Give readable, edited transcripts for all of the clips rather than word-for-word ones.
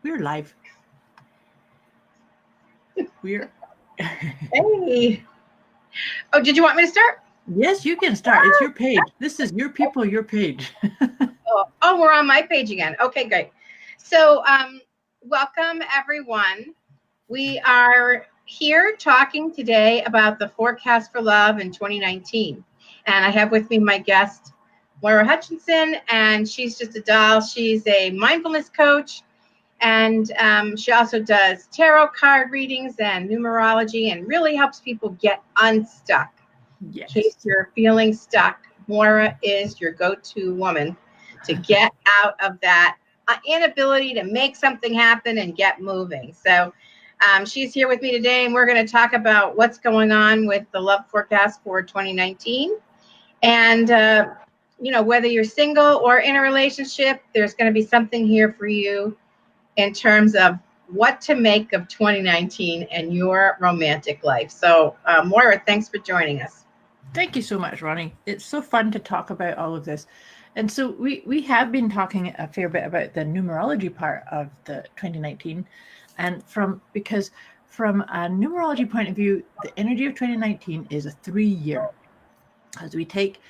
We're live. We're Hey. Oh, did you want me to start? Yes, you can start. It's your page. This is your people, your page. Oh, we're on my page again. Okay, great. So, welcome everyone. We are here talking today about the forecast for love in 2019. And I have with me my guest, Moira Hutchinson, and she's just a doll. She's a mindfulness coach, and she also does tarot card readings and numerology and really helps people get unstuck. Yes. In case you're feeling stuck, Moira is your go-to woman to get out of that inability to make something happen and get moving. So she's here with me today, and we're going to talk about what's going on with the love forecast for 2019. And, whether you're single or in a relationship, there's going to be something here for you in terms of what to make of 2019 and your romantic life. So, Moira, thanks for joining us. Thank you so much, Ronnie. It's so fun to talk about all of this. And so we have been talking a fair bit about the numerology part of the 2019. And because from a numerology point of view, the energy of 2019 is a 3-year. As we take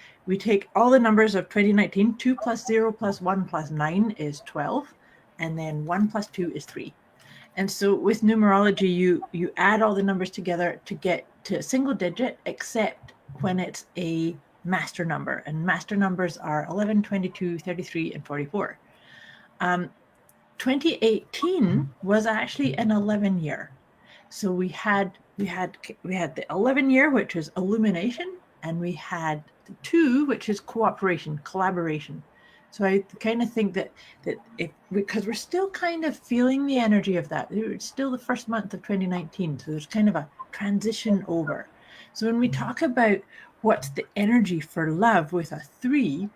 all the numbers of 2019, 2 plus 0 plus 1 plus 9 is 12. And then 1 plus 2 is 3. And so with numerology, you add all the numbers together to get to a single digit, except when it's a master number. And master numbers are 11, 22, 33, and 44. 2018 was actually an 11-year. So we had the 11-year, which is illumination, and we had the 2, which is cooperation, collaboration. So I kind of think that because we're still kind of feeling the energy of that. It's still the first month of 2019, so there's kind of a transition over. So when we talk about what's the energy for love with a 3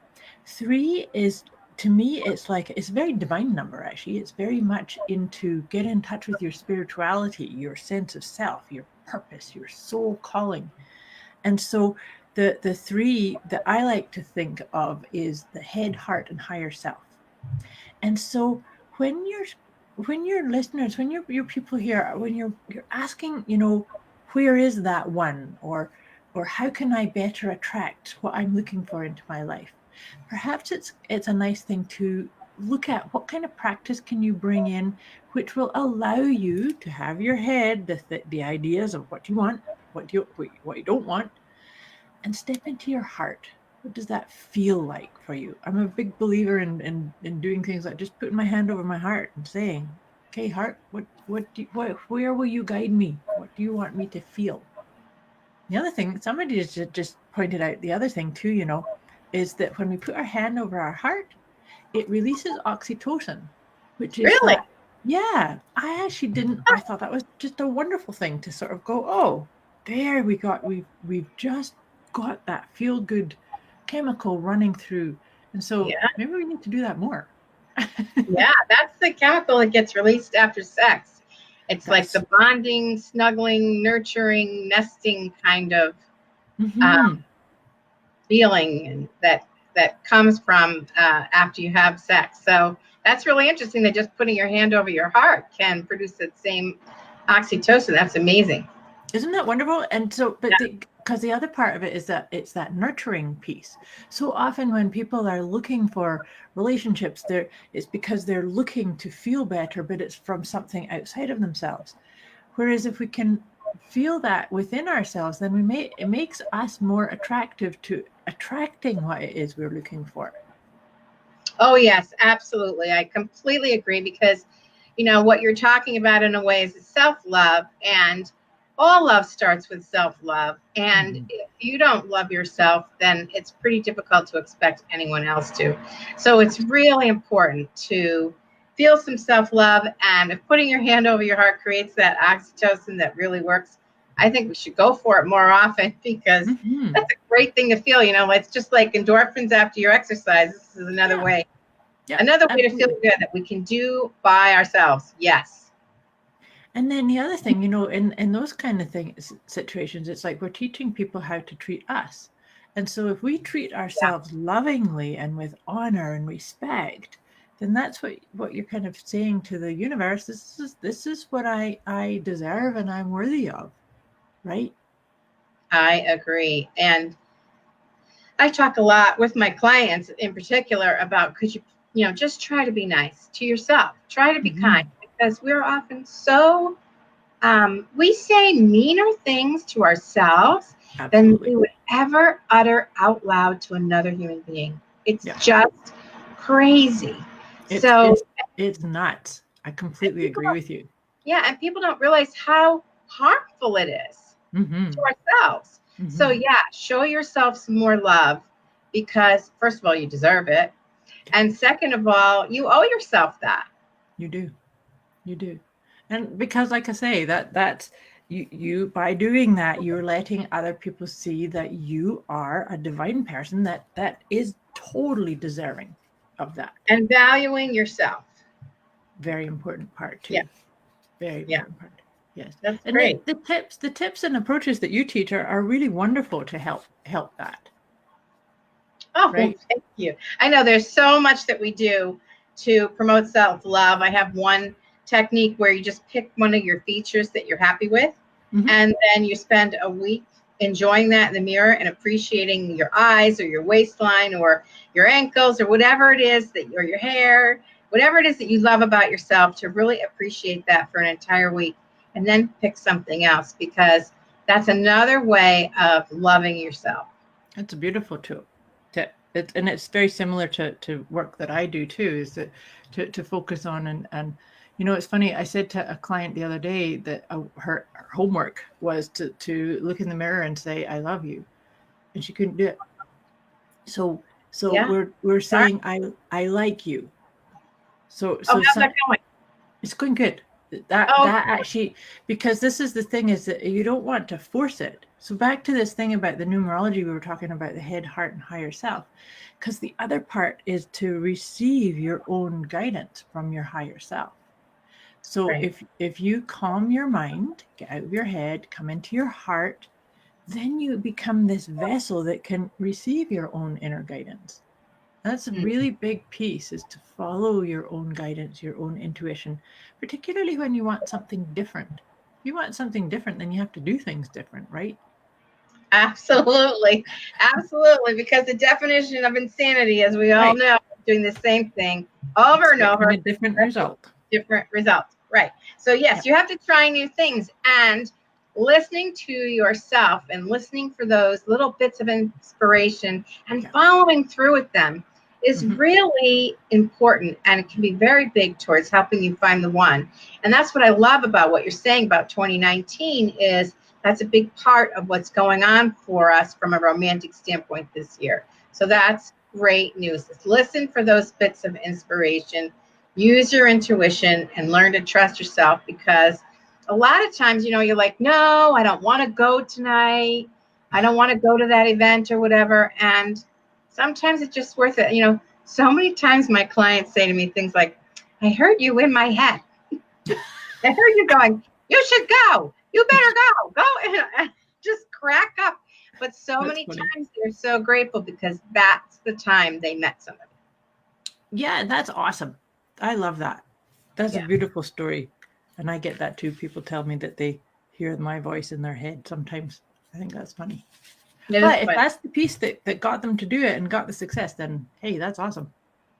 is, to me, it's a very divine number, actually. It's very much into get in touch with your spirituality, your sense of self, your purpose, your soul calling. And so the 3 that I like to think of is the head, heart, and higher self. And so when your listeners, when your people here, when you're asking, where is that one, or how can I better attract what I'm looking for into my life? Perhaps it's a nice thing to look at what kind of practice can you bring in, which will allow you to have your head, the ideas of what you want, what you don't want, and step into your heart. What does that feel like for you? I'm a big believer in doing things like just putting my hand over my heart and saying, okay, heart, where will you guide me? What do you want me to feel? The other thing, somebody just pointed out, the other thing too, is that when we put our hand over our heart, it releases oxytocin, which is really? Yeah, I thought that was just a wonderful thing to sort of go, oh, there we've just got that feel good chemical running through. And so maybe we need to do that more. Yeah, that's the chemical that gets released after sex. It's like the bonding, snuggling, nurturing, nesting kind of feeling that comes from after you have sex. So that's really interesting that just putting your hand over your heart can produce that same oxytocin. That's amazing. Isn't that wonderful? And so, because the other part of it is that it's that nurturing piece. So often when people are looking for relationships, it's because they're looking to feel better, but it's from something outside of themselves. Whereas if we can feel that within ourselves, then it makes us more attractive to attracting what it is we're looking for. Oh, yes, absolutely. I completely agree, because, what you're talking about in a way is self-love, and all love starts with self-love. And if you don't love yourself, then it's pretty difficult to expect anyone else to. So it's really important to feel some self-love. And if putting your hand over your heart creates that oxytocin that really works, I think we should go for it more often, because that's a great thing to feel. It's just like endorphins after your exercise. This is another way. Yeah, another way to feel good that we can do by ourselves. Yes. And then the other thing, in those kind of situations, it's like we're teaching people how to treat us. And so if we treat ourselves lovingly and with honor and respect, then that's what you're kind of saying to the universe. This is what I deserve and I'm worthy of, right? I agree. And I talk a lot with my clients in particular about, could you just try to be nice to yourself, try to be kind, because we're often so, we say meaner things to ourselves than we would ever utter out loud to another human being. It's just crazy. It's nuts. I completely agree with you. Yeah. And people don't realize how harmful it is to ourselves. So show yourself some more love, because first of all, you deserve it. And second of all, you owe yourself that. You do. And because, like I say, that's you by doing that, you're letting other people see that you are a divine person that is totally deserving of that. And valuing yourself. Very important part too. Yeah. Very important part. Yes. That's and great. The tips and approaches that you teach are really wonderful to help that. Oh, right? Thank you. I know there's so much that we do to promote self-love. I have one technique where you just pick one of your features that you're happy with, and then you spend a week enjoying that in the mirror and appreciating your eyes or your waistline or your ankles or whatever it is or your hair, whatever it is that you love about yourself, to really appreciate that for an entire week, and then pick something else, because that's another way of loving yourself. That's a beautiful tool. And it's very similar to work that I do too, is that to focus on and it's funny, I said to a client the other day that her homework was to look in the mirror and say, I love you, and she couldn't do it. So we're saying, I like you. So how's that going? It's going good. That actually, because this is the thing, is that you don't want to force it. So back to this thing about the numerology, we were talking about the head, heart, and higher self, because the other part is to receive your own guidance from your higher self. So if you calm your mind, get out of your head, come into your heart, then you become this vessel that can receive your own inner guidance. That's a really big piece, is to follow your own guidance, your own intuition, particularly when you want something different. If you want something different, then you have to do things different, right? Absolutely. Absolutely. Because the definition of insanity, as we all know, is doing the same thing over and over. A different result. Different results. Right. So yes, you have to try new things, and listening to yourself and listening for those little bits of inspiration and following through with them is really important, and it can be very big towards helping you find the one. And that's what I love about what you're saying about 2019, is that's a big part of what's going on for us from a romantic standpoint this year. So that's great news. Listen for those bits of inspiration, use your intuition, and learn to trust yourself, because a lot of times, you're like, no, I don't want to go tonight. I don't want to go to that event or whatever. And sometimes it's just worth it. So many times my clients say to me things like, I heard you in my head. I heard you going, you should go. You better go. Go. And just crack up. But that's many times they're so grateful, because that's the time they met somebody. Yeah, that's awesome. I love that. That's a beautiful story. And I get that too. People tell me that they hear my voice in their head sometimes. I think that's funny. But if that's the piece that got them to do it and got the success, then hey, that's awesome.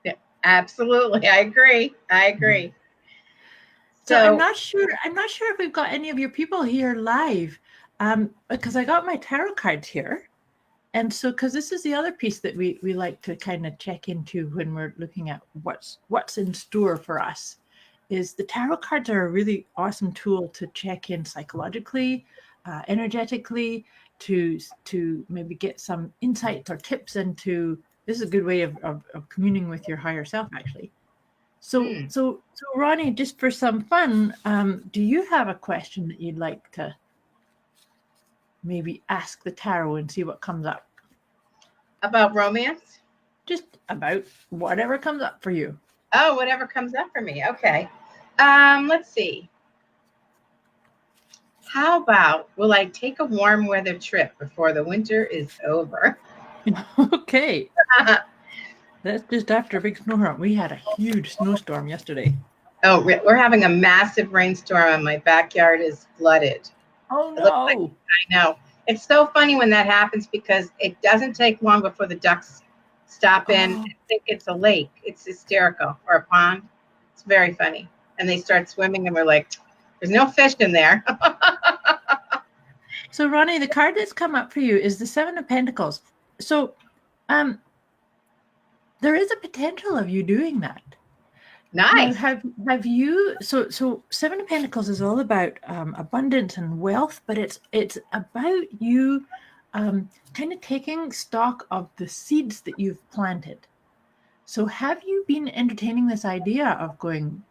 Yeah, absolutely. I agree. So I'm not sure if we've got any of your people here live, because I got my tarot cards here. And so, because this is the other piece that we like to kind of check into when we're looking at what's in store for us, is the tarot cards are a really awesome tool to check in psychologically, energetically, to maybe get some insights or tips into. This is a good way of communing with your higher self, actually. So Ronnie, just for some fun, do you have a question that you'd like to maybe ask the tarot and see what comes up? About romance? Just about whatever comes up for you. Oh, whatever comes up for me. Okay. Let's see. How about, will I take a warm weather trip before the winter is over? Okay. That's just after a big snowstorm. We had a huge snowstorm yesterday. Oh, we're having a massive rainstorm and my backyard is flooded. Oh It looks like, no! I know. It's so funny when that happens because it doesn't take long before the ducks stop in. Oh. I think it's a lake. It's hysterical, or a pond. It's very funny. And they start swimming and we're like, there's no fish in there. So Ronnie, the card that's come up for you is the Seven of Pentacles. So there is a potential of you doing that. Nice. Now, have you so Seven of Pentacles is all about abundance and wealth, but it's about you kind of taking stock of the seeds that you've planted. So have you been entertaining this idea of going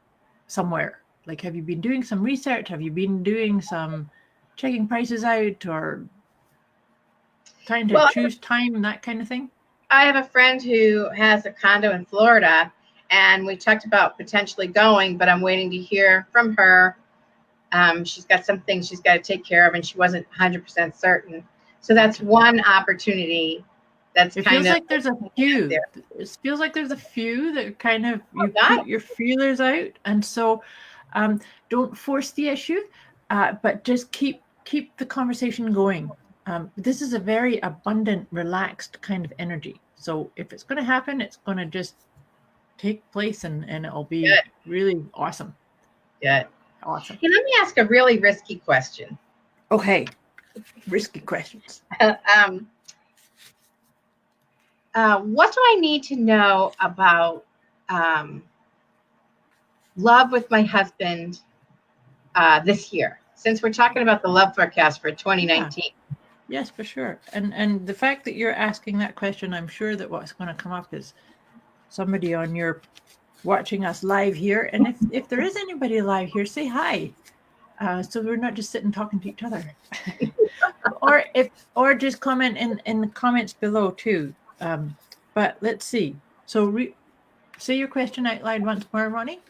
somewhere? Like, have you been doing some research? Have you been doing some checking prices out or trying to choose time, that kind of thing? I have a friend who has a condo in Florida, and we talked about potentially going, but I'm waiting to hear from her. She's got some things she's got to take care of, and she wasn't 100% certain. So that's one opportunity. It feels like there's a few. It feels like there's a few that kind of you put your feelers out, and so don't force the issue, but just keep the conversation going. This is a very abundant, relaxed kind of energy. So if it's going to happen, it's going to just take place, and it'll be really awesome. Good. Awesome. Hey, let me ask a really risky question. Okay. Risky questions. What do I need to know about love with my husband this year? Since we're talking about the love forecast for 2019. Yeah. Yes, for sure. And the fact that you're asking that question, I'm sure that what's going to come up is somebody on your watching us live here. And if there is anybody live here, say hi. So we're not just sitting talking to each other. or just comment in the comments below too. But let's see. So say your question out loud once more, Ronnie.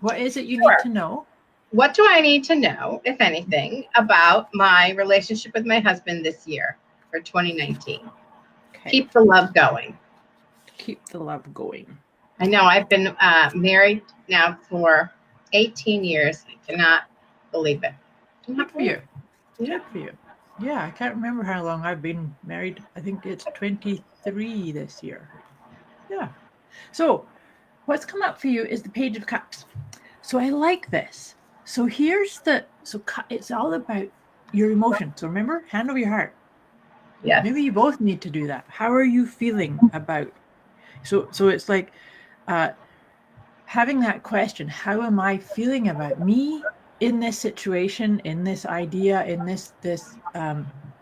What is it you need to know? What do I need to know, if anything, about my relationship with my husband this year for 2019? Okay. Keep the love going. Keep the love going. I know I've been married now for 18 years. I cannot believe it. Good for you. Good for you. Yeah, I can't remember how long I've been married. I think it's 23 this year. Yeah. So what's come up for you is the Page of Cups. So I like this. So it's all about your emotions. So remember, hand over your heart. Yeah. Maybe you both need to do that. How are you feeling about? So it's like having that question. How am I feeling about me in this situation, in this idea, in this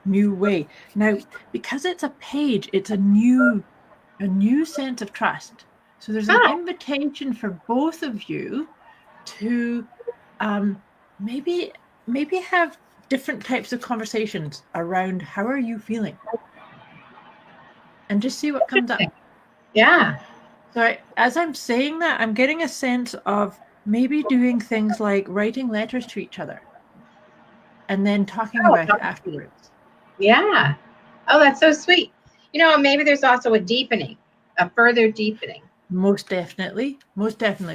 new way? Now, because it's a page, it's a new sense of trust. So there's an invitation for both of you to maybe have different types of conversations around how are you feeling, and just see what comes up. Yeah. So as I'm saying that, I'm getting a sense of maybe doing things like writing letters to each other and then talking about it afterwards. Yeah. Oh, that's so sweet. Maybe there's also a further deepening. Most definitely,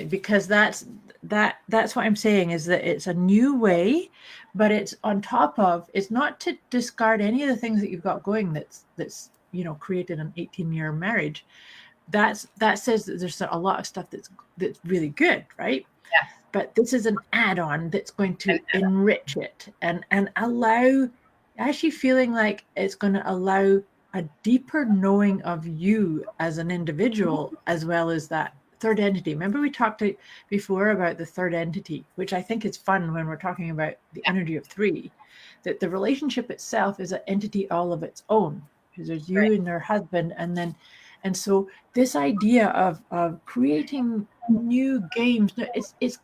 because that's what I'm saying, is that it's a new way, but it's on top of, it's not to discard any of the things that you've got going that's created an 18-year marriage. That says that there's a lot of stuff that's really good, right? Yes. But this is an add-on that's going to enrich it and allow, actually feeling like it's going to allow a deeper knowing of you as an individual, as well as that third entity. Remember we talked before about the third entity, which I think is fun when we're talking about the energy of three, that the relationship itself is an entity all of its own, because there's you and your husband, and so this idea of creating new games, it's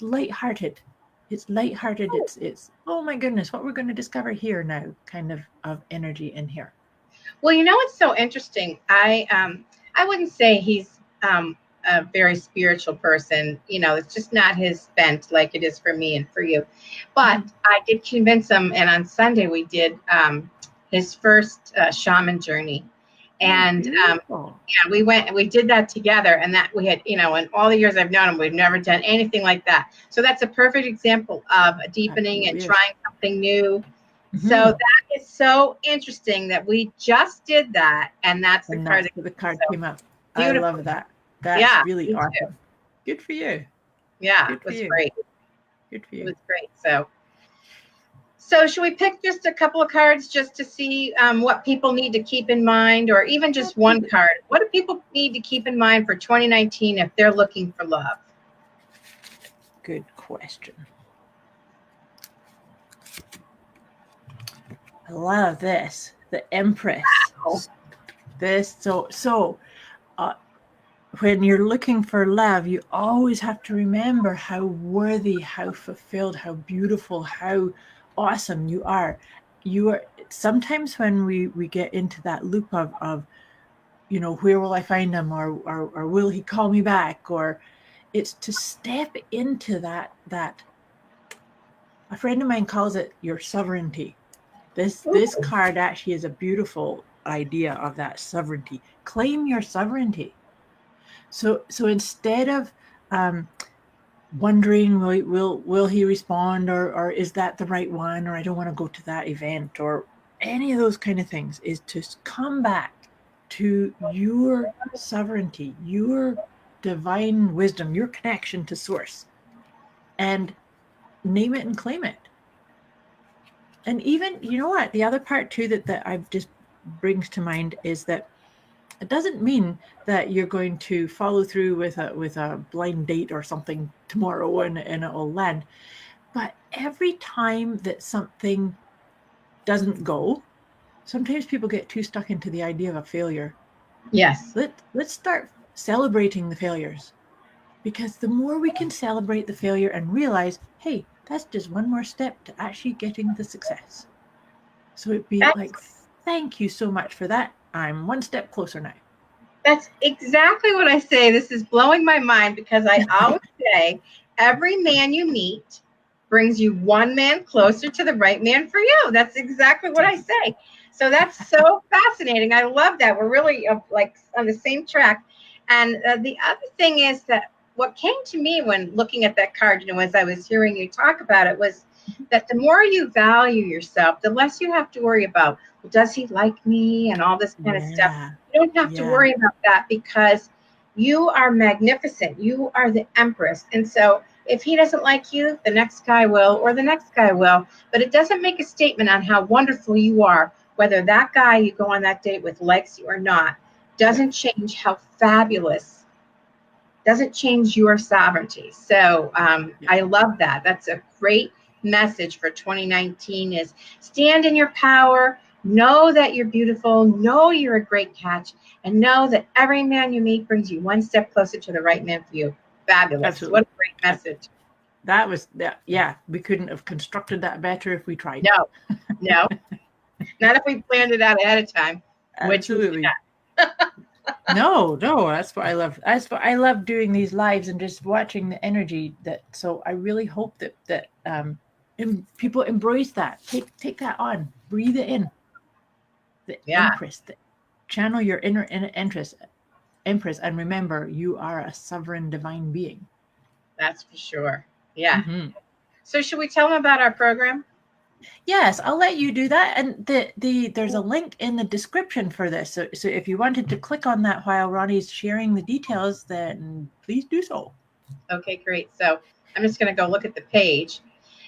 lighthearted. It's lighthearted. It's oh my goodness, what we're going to discover here now, kind of energy in here. Well, it's so interesting. I wouldn't say he's a very spiritual person. It's just not his bent like it is for me and for you. But I did convince him, and on Sunday we did his first shaman journey. And Beautiful. yeah, we went and we did that together, and that we had, in all the years I've known him, we've never done anything like that. So that's a perfect example of a deepening and Absolutely is. trying something new. So Mhm. that is so interesting that we just did that, and that's the And card. that's where the card So came up. I beautiful. love that. That's Yeah, really me too. awesome. Good for you. Yeah, Good it for was you. great. Good for It you. was great. So should we pick just a couple of cards just to see what people need to keep in mind, or even just one card? What do people need to keep in mind for 2019 if they're looking for love? Good question. I love this. The Empress. Wow. This when you're looking for love, you always have to remember how worthy, how fulfilled, how beautiful, how awesome you are. You are sometimes when we get into that loop of where will I find him, or will he call me back, or it's to step into that a friend of mine calls it your sovereignty. This card actually is a beautiful idea of that sovereignty. Claim your sovereignty. So instead of wondering will he respond, or is that the right one, or I don't want to go to that event, or any of those kind of things, is to come back to your sovereignty, your divine wisdom, your connection to source, and name it and claim it. And even, you know what, the other part too that I've just brings to mind is that it doesn't mean that you're going to follow through with a blind date or something tomorrow and it'll land. But every time that something doesn't go, sometimes people get too stuck into the idea of a failure. Yes. Let's start celebrating the failures, because the more we can celebrate the failure and realize, hey, that's just one more step to actually getting the success. So it'd be like, thank you so much for that. I'm one step closer now. That's exactly what I say. This is blowing my mind, because I always say every man you meet brings you one man closer to the right man for you. That's exactly what I say. So that's so fascinating. I love that. We're really like on the same track. And the other thing is that what came to me when looking at that card, as I was hearing you talk about it, was that the more you value yourself, the less you have to worry about, well, does he like me, and all this kind of stuff. You don't have to worry about that, because you are magnificent. You are the Empress. And so if he doesn't like you, the next guy will, or the next guy will. But it doesn't make a statement on how wonderful you are, whether that guy you go on that date with likes you or not. Doesn't change how fabulous, doesn't change your sovereignty. So I love that. That's a great message for 2019, is stand in your power. Know that you're beautiful, know you're a great catch, and know that every man you meet brings you one step closer to the right man for you. Fabulous. Absolutely. What a great message. That was, yeah, we couldn't have constructed that better if we tried. No. Not if we planned it out ahead of time. Absolutely. No, that's what I love. That's what I love, doing these lives and just watching the energy so I really hope that people embrace that. Take that on, breathe it in. The Empress, channel your inner Empress, and remember, you are a sovereign divine being. That's for sure. Yeah. Mm-hmm. So should we tell them about our program? Yes, I'll let you do that. And there's a link in the description for this. So if you wanted to click on that while Ronnie's sharing the details, then please do so. Okay, great. So I'm just going to go look at the page.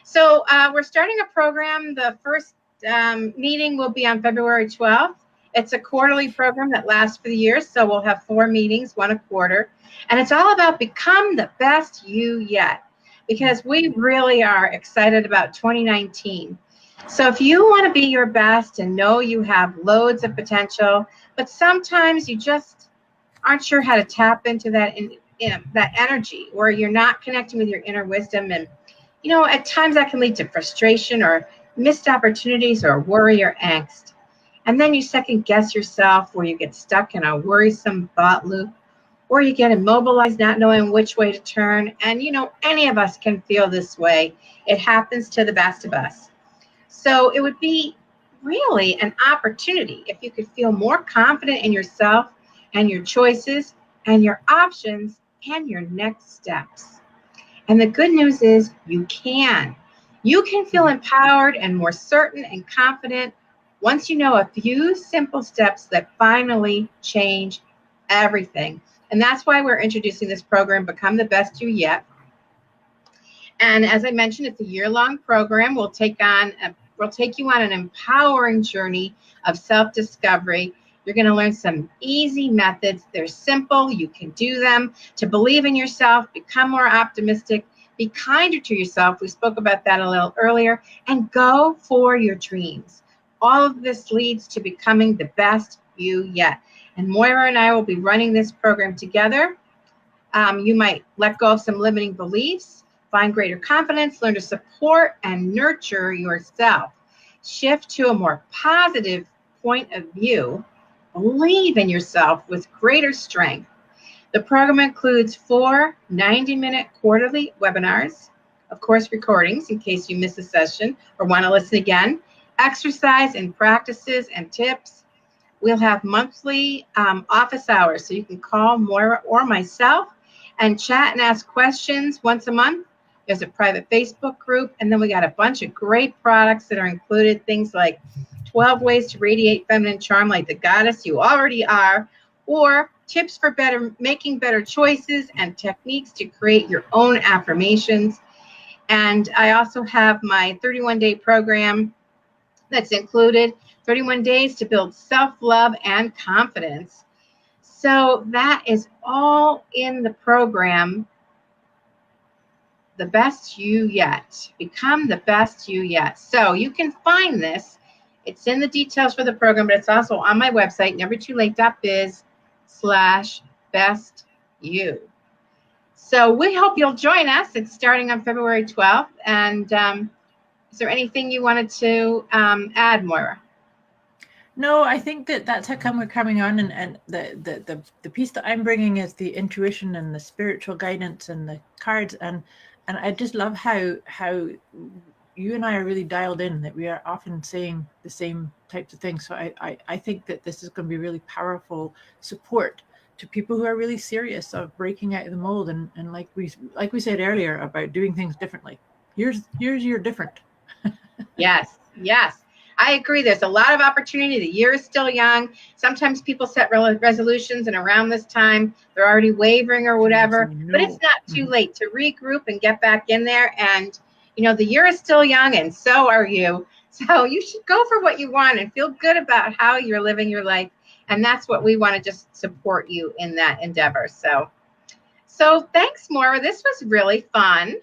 So we're starting a program. The first meeting will be on February 12th. It's a quarterly program that lasts for the year. So we'll have 4 meetings, 1 a quarter. And it's all about become the best you yet, because we really are excited about 2019. So if you want to be your best and know you have loads of potential, but sometimes you just aren't sure how to tap into that that energy, or you're not connecting with your inner wisdom, and at times that can lead to frustration or missed opportunities or worry or angst. And then you second guess yourself, or you get stuck in a worrisome thought loop, or you get immobilized, not knowing which way to turn. And any of us can feel this way. It happens to the best of us. So it would be really an opportunity if you could feel more confident in yourself and your choices and your options and your next steps. And the good news is you can. You can feel empowered and more certain and confident once you know a few simple steps that finally change everything. And that's why we're introducing this program, Become the Best You Yet. And as I mentioned, it's a year-long program. We'll take you on an empowering journey of self-discovery. You're going to learn some easy methods. They're simple. You can do them to believe in yourself, become more optimistic, be kinder to yourself. We spoke about that a little earlier, and go for your dreams. All of this leads to becoming the best you yet. And Moira and I will be running this program together. You might let go of some limiting beliefs, find greater confidence, learn to support and nurture yourself. Shift to a more positive point of view. Believe in yourself with greater strength. The program includes 4 90-minute quarterly webinars, of course, recordings in case you miss a session or want to listen again, exercise and practices and tips. We'll have monthly office hours, so you can call Moira or myself and chat and ask questions once a month. There's a private Facebook group, and then we got a bunch of great products that are included, things like 12 ways to radiate feminine charm like the goddess you already are, or tips for making better choices and techniques to create your own affirmations. And I also have my 31-day program that's included, 31 days to build self-love and confidence. So that is all in the program, The Best You Yet. Become the best you yet. So you can find this. It's in the details for the program, but it's also on my website, nevertoolate.biz/bestyou. So we hope you'll join us. It's starting on February 12th. And is there anything you wanted to add, Moira? No, I think that's how come we're coming on, and the piece that I'm bringing is the intuition and the spiritual guidance and the cards, and I just love how you and I are really dialed in, that we are often saying the same types of things. So I think that this is going to be really powerful support to people who are really serious of breaking out of the mold, and like we said earlier about doing things differently. Here's your different. Yes. I agree. There's a lot of opportunity. The year is still young. Sometimes people set resolutions, and around this time, they're already wavering or whatever. But it's not too late to regroup and get back in there. And, the year is still young, and so are you. So you should go for what you want and feel good about how you're living your life. And that's what we want to just support you in that endeavor. So thanks, Moira. This was really fun.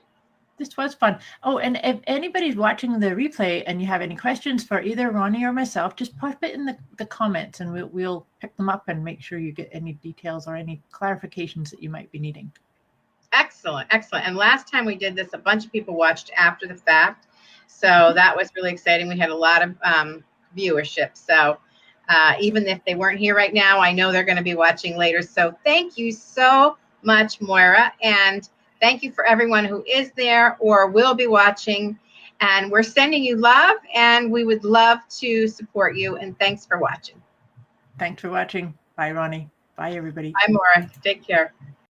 This was fun. Oh, and if anybody's watching the replay and you have any questions for either Ronnie or myself, just pop it in the comments, and we'll pick them up and make sure you get any details or any clarifications that you might be needing. Excellent. And last time we did this, a bunch of people watched after the fact. So that was really exciting. We had a lot of viewership. So even if they weren't here right now, I know they're going to be watching later. So thank you so much, Moira. And thank you for everyone who is there or will be watching. And we're sending you love, and we would love to support you. And thanks for watching. Thanks for watching. Bye, Ronnie. Bye, everybody. Bye, Moira. Take care.